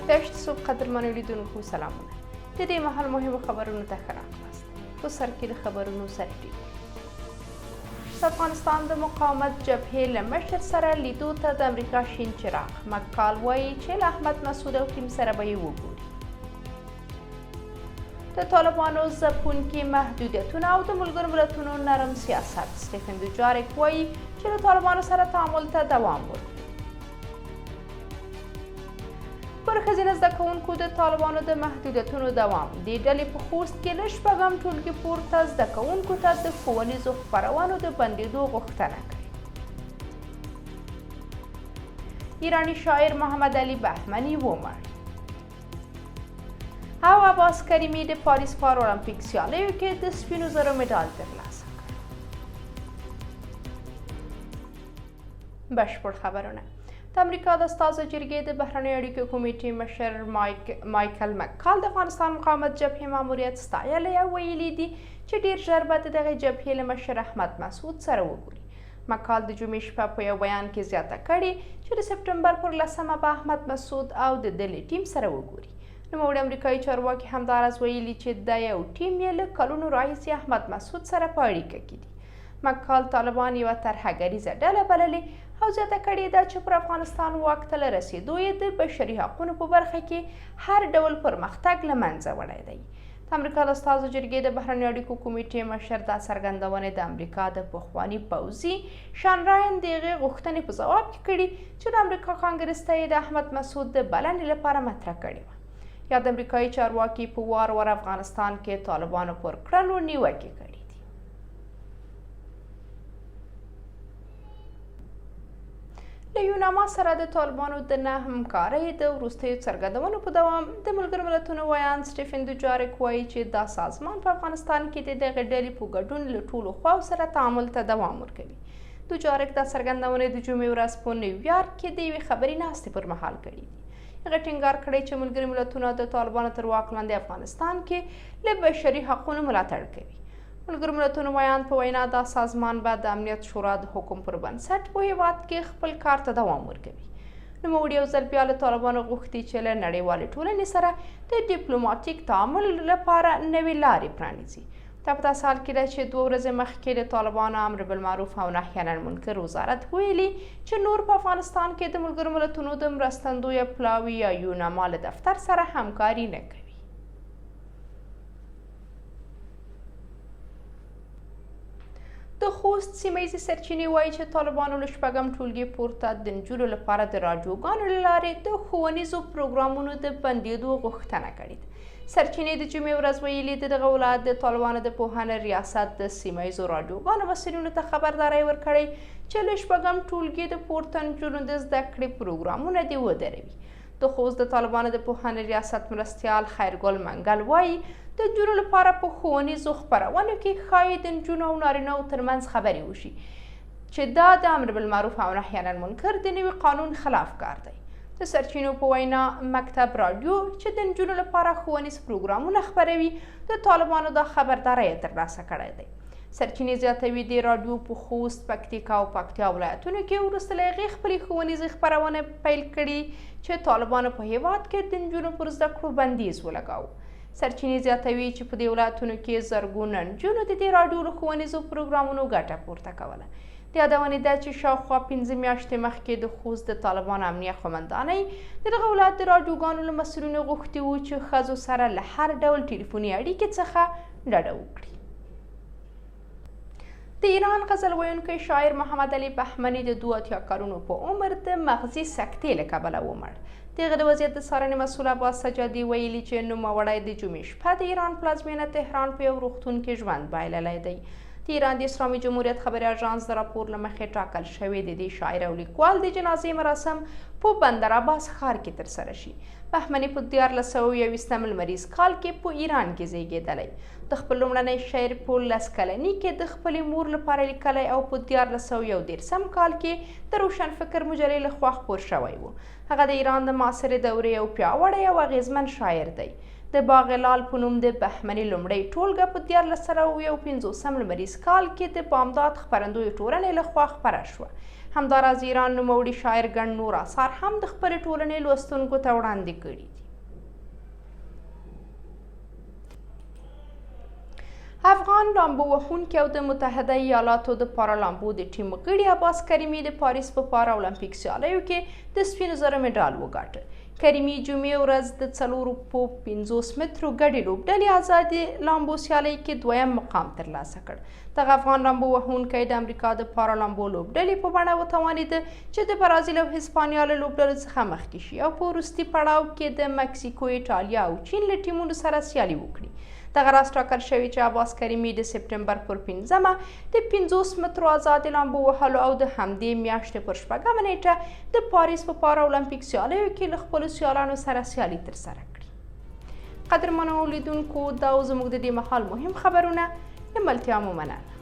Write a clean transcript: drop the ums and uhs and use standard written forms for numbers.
داشت صبح قدرمنو لیدونکو سلامونه. د دې مهال مهمو خبرونو ته ښه راغلاست. په سر کې د خبرونو سرټي. د افغانستان د مقاومت جبهې له مشر سره لیدو ته د امریکا شین چراغ. مکال وایي چې له احمد مسعود او ټیم سره به یې وګوري. د طالبانو ځپونکي محدودیتونه او د ملګرو ملتونو نرم سیاست. سټیفن دوجاریک وایي چې له طالبانو سره تعامل ته دوام ورکړي. پر ښځینه زده کوونکو د طالبانو د محدودیتونو دوام. دې ډلې په خوست کې له شپږم ټولګي پورته زده کوونکو ته د ښوونیزو خپرونو د بندېدو غوښتنه کړې. ایرانی شاعر محمد علي بهمني ومړ. او عباس کریمي د پاریس پارالمپیک سیالیو کې د سپینو زرو مډال ترلاسه کړ. بشپړ خبرونه. د امریکا د استازو جرګې د بهرنیو اړیکو کمیټې مشر مایکل مکال د افغانستان مقاومت جبهې ماموریت ستایلی او ویلي دي چې ډیر ژر به د دغې جبهې له مشر احمد مسعود سره وګوري. مکال د جمعې شپه په یو بیان کې زیاته کړې چې د سپټمبر پر 10 به احمد مسعود او د دلې ټیم سره وګوري. نوموړي امریکایي چارواکي همداراز ویلي چې د یو ټیم یې له کلونو راهیسې احمد مسعود سره په اړیکه کې دي. مکال طالبان یوه ترهګریزه ډله بللې او زیاته کړې ده چې پر افغانستان واک ته له رسېدو یې د بشري حقونو په برخه کې هر ډول پرمختګ له منځه وړی دی. د امریکا د استازو جرګې د بهرنیو اړیکو کمیټې مشر دا څرګندونې د امریکا د پخواني پوځي شان راین د هغې غوښتنې په ځواب کې کړي چې د امریکا کانګرس ته یې د احمد مسعود د بلنې لپاره مطرح کړې وه. یا د امریکایي چارواکي په وار وار افغانستان کې طالبانو پر کړنو نیوکې کړي. له یوناما سره د طالبانو د نه همکارۍ د وروستیو څرګندونو په دوام د ملګرو ملتونو ویان سټیفن دوجاریک وایي چې دا سازمان په افغانستان کې د دغې ډلې په ګډون له ټولو خواو سره تعامل ته دوام ورکوي. دوجاریک دا څرګندونې د جمعې ورځ په نیویارک کې د یوې خبري ناستې پر مهال کړي دي. هغه ټینګار کړی چې ملګري ملتونه د طالبانو تر واک لاندې افغانستان کې له بشري حقونو ملاتړ کوي. ملګرو ملتونو ویان په وینا دا سازمان به د امنیت شورا د حکم پر بنسټ په هیواد کې خپل کار ته دوام ورکوي. نوموړي یو ځل بیا له طالبانو غوښتي چې له نړیوالې ټولنې سره د ډیپلوماټیک تعامل لپاره نوې لارې پرانیزي. دا په داسې حال کې ده چې 2 ورځې مخکې د طالبانو امر بالمعروف او نهي عن المنکر وزارت ویلي چې نور په افغانستان کې د ملګرو ملتونو د مرستندویه پلاوي یا یوناما له دفتر سره همکاري نه کوي. د خوست سیمه ییزې سرچینې وایي چې طالبانو له شپږم ټولګي پورته د نجونو لپاره د راډیوګانو له لارې د ښوونیزو پروګرامونو د بندېدو غوښتنه کړې ده. سرچینې د جمعې ورځ ویلي د دغه ولایت د طالبانو د پوهنې ریاست د سیمه ییزو راډیوګانو مسؤلینو ته خبرداری ورکړی چې له شپږم ټولګي د پورته نجونو د زده کړې پروګرامونه دې ودروي. د خوست د طالبانو د پوهنې ریاست مرستیال خیرګل منګل وایي د نجونو لپاره په ښوونیزو خپرونو کې ښایي د نجونو او نارینه‌و ترمنځ خبرې وشي چې دا د امر بالمعروف او نهي عن المنکر د نوي قانون خلاف کار دی. د سرچینو په وینا مکتب راډیو چې د نجونو لپاره ښوونیز پروګرامونه خپروي د طالبانو دا خبرداری ترلاسه کړی دی. سرچینې زیاتوي د راډیو په خوست، پکتیکا او پکتیا ولایتونو کې وروسته له هغې خپلې ښوونیزې خپرونې پیل کړي چې طالبانو په هیواد کې د نجونو پر زده کړو بندیز ولګاوه. سرچینې زیاتوي چې په دې ولایتونو کې زرګونه نجونو د دې راډیو له ښوونیزو پروګرامونو ګټه پورته کوله. د یادونې ده چې شاوخوا 5 میاشتې مخکې د خوست د طالبانو امنیه قومندانۍ د دغه ولایت د راډیوګانو له مسؤلینو غوښتي وو چې ښځو سره له هر ډول ټلیفوني اړیکې څخه ډډه وکړي. د ایران غزل ویونکی شاعر محمد علي بهمني د 82 کلونو په عمر د مغزي سکتې له کبله ومړ. د هغه د وضعیت د څارنې مسؤل عباس سجادي ویلي چې نوموړی د جمعې شپه د ایران پلازمینه تهران په یو روغتون کې ژوند بایللی دی. د ایران د اسلامي جمهوریت خبري اژانس د راپور له مخې ټاکل شوی د دې شاعر او لیکوال د جنازې مراسم په بندر عباس ښار کې ترسره شي. بهمني په 1421 لمریز کال کې په ایران کې زیږېدلی. د خپل لومړنی شعر په 10 کلنۍ کې د خپلې مور لپاره لیکلی او په 1413 کال کې د روشن فکر مجلې لخوا خپور شوی و. هغه د ایران د معاصرې دورې یو پیاوړی او اغیزمن شاعر دی. د باغ لال په نوم د بهمني لومړۍ ټولګه په 1450 لمریز کال کې د بامداد خپرندویو ټولنې لخوا خپره شوه. همداراز ایران نوموړي شاعر ګڼ نور اثار هم د خپلې ټولنې لوستونکو ته وړاندې کړي دي. افغان لامبو وهونکی او د متحده ایالاتو د پارالامبو د ټیم غړي عباس کریمي د پاریس په پارا اولمپیک سیالیو کې د سپینو زرو مډال وګاټه. کریمي جمعې ورځ د 450 مترو ګډې لوبډلې آزادې لامبو سیالۍ کې دویم مقام ترلاسه کړ. دغه افغان لامبو وهونکی د امریکا د پارالامبو لوبډلې په بڼه وتوانېده چې د برازیل او هسپانیا له لوبډلو څخه مخکې شي او په وروستي پړاو کې د مکسیکو، ایټالیا او چین له ټیمونو سره سیالي وکړي. دغه راز ټاکل شوی چې عباس کریمي د سپټمبر پر 5مه د 50 مترو آزادې لامبو وهلو او د همدې میاشتې پر 4مه نیټه د پاریس په پارا اولمپیک سیالیو کې له خپلو سیالانو سره سیالي ترسره کړي. قدرمنو لیدونکو دا زموږ د دې مهال مهم خبرونه، د ملتیا مو مننه.